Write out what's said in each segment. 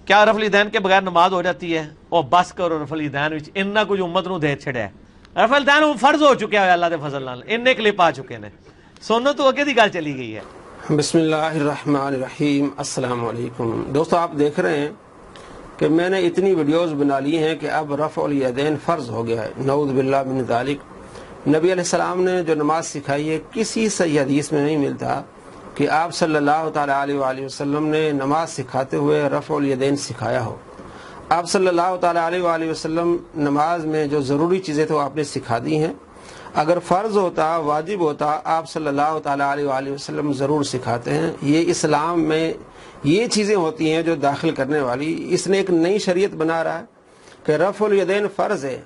کیا رفع الیدین کے بغیر نماز ہو جاتی ہے؟ اور بس کرو رفع الیدین وچ انہاں کچھ امت نو دے چھڑیا ہے. رفع الیدین وہ فرض ہو چکا ہے اللہ دے فضل نال, اننے کلپ آ چکے نے. سنو تو اگے دی گل چلی گئی ہے. بسم اللہ الرحمن الرحیم. السلام علیکم دوستو, آپ دیکھ رہے ہیں کہ میں نے اتنی ویڈیوز بنا لی ہیں کہ اب رفع الیدین فرض ہو گیا ہے. نعوذ باللہ من ذالک. نبی علیہ السلام نے جو نماز سکھائی ہے کسی صحیح حدیث میں نہیں ملتا کہ آپ صلی اللہ تعالیٰ علیہ وآلہ وسلم نے نماز سکھاتے ہوئے رفع الیدین سکھایا ہو. آپ صلی اللہ تعالیٰ علیہ وآلہ وسلم نماز میں جو ضروری چیزیں تھے وہ آپ نے سکھا دی ہیں. اگر فرض ہوتا, واجب ہوتا, آپ صلی اللہ تعالیٰ علیہ وآلہ وسلم ضرور سکھاتے ہیں. یہ اسلام میں یہ چیزیں ہوتی ہیں جو داخل کرنے والی. اس نے ایک نئی شریعت بنا رہا ہے کہ رفع الیدین فرض ہے.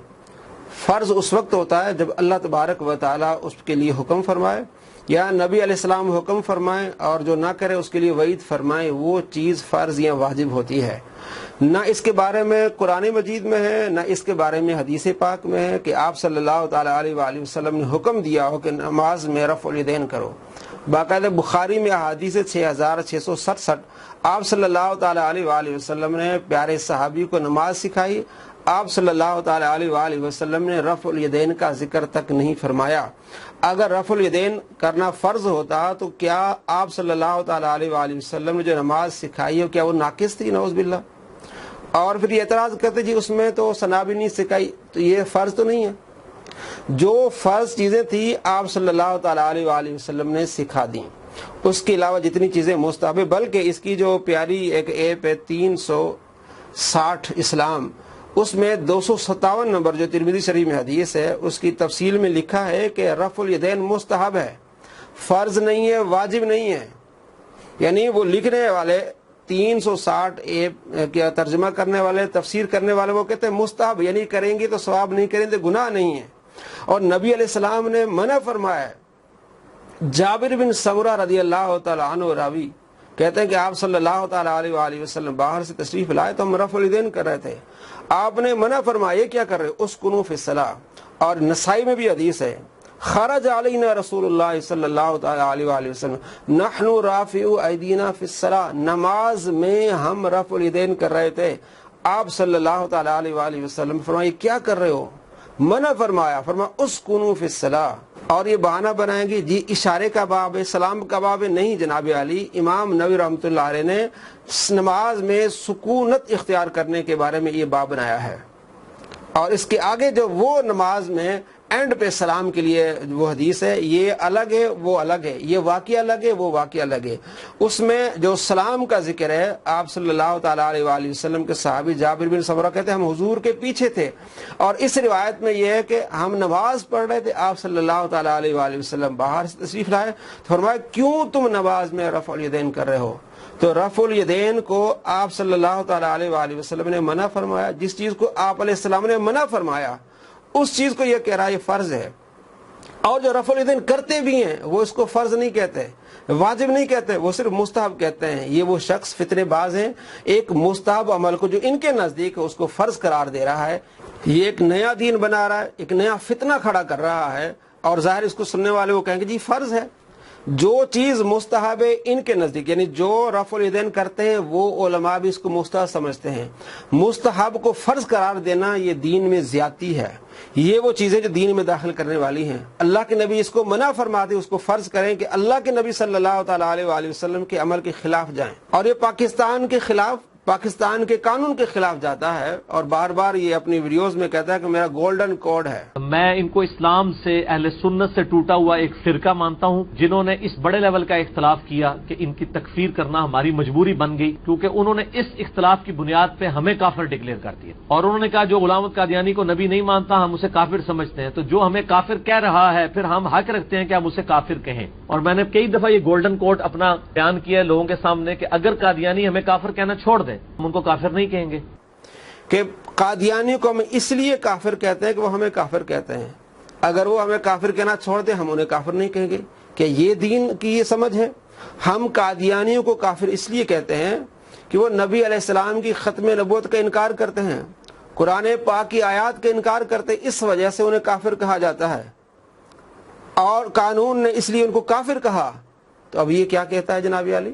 فرض اس وقت ہوتا ہے جب اللہ تبارک و تعالیٰ اس کے لیے حکم فرمائے یا نبی علیہ السلام حکم فرمائیں اور جو نہ کرے اس کے لیے وعید فرمائیں, وہ چیز فرض یا واجب ہوتی ہے. نہ اس کے بارے میں قرآن مجید میں ہے, نہ اس کے بارے میں حدیث پاک میں ہے کہ آپ صلی اللہ تعالیٰ علیہ وآلہ وسلم نے حکم دیا ہو کہ نماز میں رفع الیدین کرو. باقاعدہ بخاری میں احادیث 6667 آپ صلی اللہ تعالیٰ علیہ وآلہ وسلم نے پیارے صحابی کو نماز سکھائی. آپ صلی اللہ تعالیٰ علیہ وآلہ وسلم نے رفع الیدین کا ذکر تک نہیں فرمایا. اگر رفع الیدین کرنا فرض ہوتا تو کیا آپ صلی اللہ تعالیٰ علیہ وآلہ وسلم نے جو نماز سکھائی ہے کیا وہ ناقص تھی؟ نعوذ باللہ. اور پھر یہ اعتراض کرتے جی اس میں تو ثنا بھی نہیں سکھائی, تو یہ فرض تو نہیں ہے. جو فرض چیزیں تھی آپ صلی اللہ تعالیٰ علیہ وآلہ وسلم نے سکھا دیں. اس کے علاوہ جتنی چیزیں مستحب ہیں, بلکہ اس کی جو پیاری ایک ایپ ہے 360 اسلام, اس میں 257 نمبر جو ترمذی شریف میں حدیث ہے اس کی تفصیل میں لکھا ہے کہ رفع الیدین مستحب ہے, فرض نہیں ہے, واجب نہیں ہے. یعنی وہ لکھنے والے 360 ایپ کیا ترجمہ کرنے والے, تفسیر کرنے والے, وہ کہتے ہیں مستحب, یعنی کریں گے تو ثواب, نہیں کریں تو گناہ نہیں ہے. اور نبی علیہ السلام نے منع فرمایا. جابر بن سمرہ رضی اللہ تعالیٰ عنہ راوی کہتے ہیں کہ آپ صلی اللہ تعالیٰ علیہ وآلہ وسلم باہر سے تشریف لائے تو ہم رفع الیدین کر رہے تھے. آپ نے منع فرمایا, یہ کیا کر رہے, اسکنوا فی الصلاۃ. اور نسائی میں بھی حدیث ہے, خرج علینا رسول اللہ صلی اللہ تعالیٰ علیہ وآلہ وسلم نحن رافعو ایدینا فی الصلاۃ. نماز میں ہم رفع الیدین کر رہے تھے. آپ صلی اللہ تعالیٰ علیہ وآلہ وسلم فرمایا کیا کر رہے ہو, منع فرمایا, فرمایا اسکنوا فی الصلاۃ. اور یہ بہانہ بنائیں گے جی اشارے کا باب ہے, سلام کا باب ہے. نہیں جناب علی, امام نووی رحمۃ اللہ علیہ نے نماز میں سکونت اختیار کرنے کے بارے میں یہ باب بنایا ہے. اور اس کے آگے جو وہ نماز میں اینڈ پہ سلام کے لیے وہ حدیث ہے, یہ الگ ہے, وہ الگ ہے, یہ واقعہ الگ ہے, وہ واقعہ الگ ہے. اس میں جو سلام کا ذکر ہے, آپ صلی اللہ تعالیٰ علیہ وآلہ وسلم کے صحابی جابر بن سمرہ کہتے ہیں ہم حضور کے پیچھے تھے, اور اس روایت میں یہ ہے کہ ہم نماز پڑھ رہے تھے, آپ صلی اللہ تعالیٰ علیہ وآلہ وسلم باہر سے تشریف لائے. فرمایا کیوں تم نماز میں رفع الیدین کر رہے ہو؟ تو رفع الیدین کو آپ صلی اللہ تعالیٰ علیہ وآلہ وسلم نے منع فرمایا. جس چیز کو آپ علیہ السلام نے منع فرمایا اس چیز کو یہ کہہ رہا ہے یہ فرض ہے. اور جو رفع الیدین کرتے بھی ہیں وہ اس کو فرض نہیں کہتے, واجب نہیں کہتے, وہ صرف مستحب کہتے ہیں. یہ وہ شخص فتنے باز ہیں, ایک مستحب عمل کو جو ان کے نزدیک اس کو فرض قرار دے رہا ہے. یہ ایک نیا دین بنا رہا ہے, ایک نیا فتنہ کھڑا کر رہا ہے, اور ظاہر اس کو سننے والے وہ کہیں گے جی فرض ہے. جو چیز مستحب ہے ان کے نزدیک, یعنی جو رفع الیدین کرتے ہیں وہ علماء بھی اس کو مستحب سمجھتے ہیں. مستحب کو فرض قرار دینا یہ دین میں زیادتی ہے. یہ وہ چیزیں جو دین میں داخل کرنے والی ہیں. اللہ کے نبی اس کو منع فرماتے, اس کو فرض کریں کہ اللہ کے نبی صلی اللہ تعالیٰ علیہ وآلہ وسلم کے عمل کے خلاف جائیں. اور یہ پاکستان کے خلاف, پاکستان کے قانون کے خلاف جاتا ہے, اور بار بار یہ اپنی ویڈیوز میں کہتا ہے کہ میرا گولڈن کوڈ ہے. میں ان کو اسلام سے, اہل سنت سے ٹوٹا ہوا ایک فرقہ مانتا ہوں جنہوں نے اس بڑے لیول کا اختلاف کیا کہ ان کی تکفیر کرنا ہماری مجبوری بن گئی, کیونکہ انہوں نے اس اختلاف کی بنیاد پہ ہمیں کافر ڈکلیئر کر دیا. اور انہوں نے کہا جو غلام احمد قادیانی کو نبی نہیں مانتا ہم اسے کافر سمجھتے ہیں, تو جو ہمیں کافر کہہ رہا ہے پھر ہم حق رکھتے ہیں کہ ہم اسے کافر کہیں. اور میں نے کئی دفعہ یہ گولڈن کوڈ اپنا بیان کیا ہے لوگوں کے سامنے کہ اگر قادیانی ہمیں کافر کہنا چھوڑ دیں ہم ان کو کافر نہیں کہیں گے. کہ قادیانی کو ہم اس لیے کافر کہتے ہیں کہ وہ ہمیں کافر کہتے ہیں. اگر وہ ہمیں کافر کہنا چھوڑ دیں ہم انہیں کافر نہیں کہیں گے. کہ یہ دین کی یہ سمجھ ہے. ہم قادیانیوں کو کافر اس لیے کہتے ہیں کہ وہ نبی علیہ السلام کی ختم نبوت کا انکار کرتے ہیں, قرآن پاک کی آیات کا انکار کرتے, اس وجہ سے انہیں کافر کہا جاتا ہے. اور قانون نے اس لیے ان کو کافر کہا. تو اب یہ کیا کہتا ہے جناب علی,